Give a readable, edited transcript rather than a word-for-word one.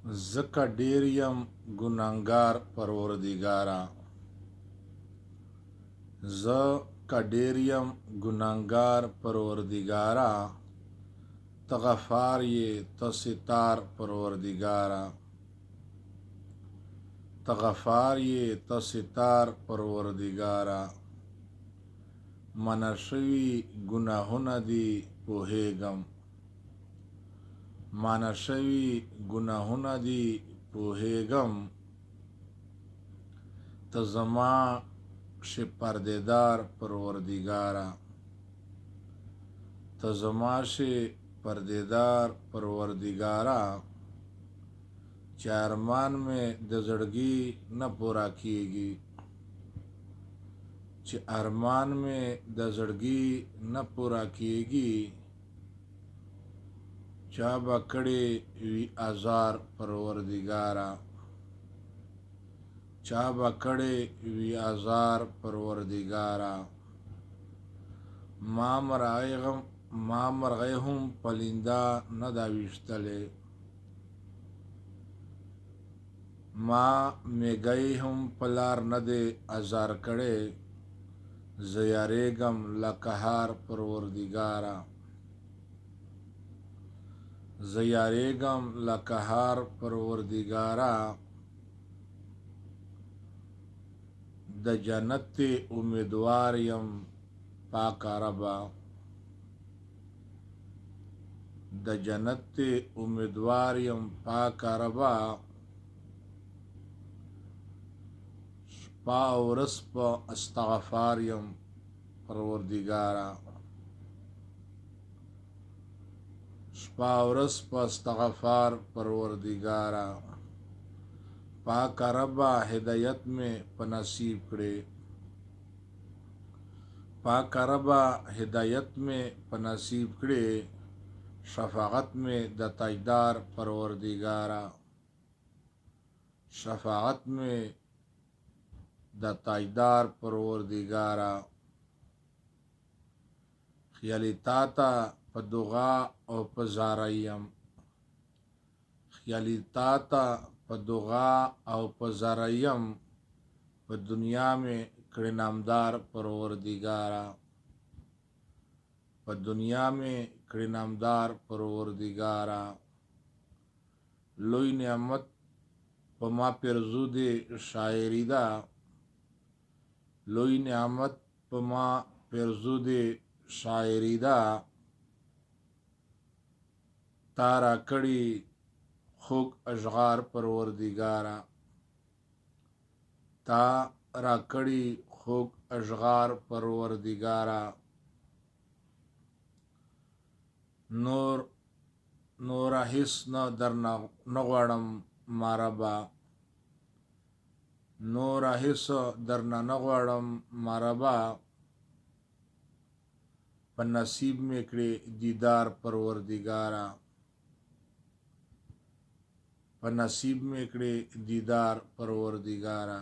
زکه ډیر یم ګناهګار پروردګاره، زکه ډیر یم ګناهګار پروردګاره، ته غفار یې ته ستار پروردګاره، ته غفار یې ته ستار پروردګاره. منع شوي ګناهونه دي پوهیږم، منع شوي ګناهونه دي پوهیږم، ته زما شي پردیدار پروردګاره، ته زما شي پردیدار پروردګاره. چې ارمان مې د زړګي نه پوره کیږي، چې ارمان مې د زړګي نه پوره کیږي، چا به کړی وي ازار پروردګاره، چا به کړی وي ازار پروردګاره. ما مرغۍ هم پلنده نه دا ویشتلی، ما میږی هم په لار نه دی ازار کړی، زه یاریږم له قهار پروردګاره، زه یاریږم له قهار پروردګاره. د جنت امیدوار یم پاکه ربه، د جنت امیدوار یم پاکه ربه. شپه او ورځ په استغفار یم پروردګاره، شپه او ورځ په استغفار پروردګاره. پاکه ربه هدایت مې په نصیب کړې، پاکه ربه هدایت مې په نصیب کړې، شفاعت مې د تاجدار پروردګاره، شفاعت مې د تاجدار پروردګاره. خیالي تا ته په دعا او په زاره یم، خیالي تا ته په دعا او په زاره یم، په دنیا مې کړې نامدار پروردګاره، په دنیا مې کړې نامدار پروردګاره. لوی نعمت په ما پیرزو دی شاعري ده، لوی نعمت په ما پیرزو دی شاعري ده. تا را کړي خوږ اشعار پروردګاره، تا را کړي خوږ اشعار پروردګاره. نور هیڅ نه درنه نه غواړم ما ربه، نور هیڅ درنه نه غواړم ما ربه، په نصیب مې کړې دیدار پروردګاره، په نصیب مې کړې دیدار پروردګاره.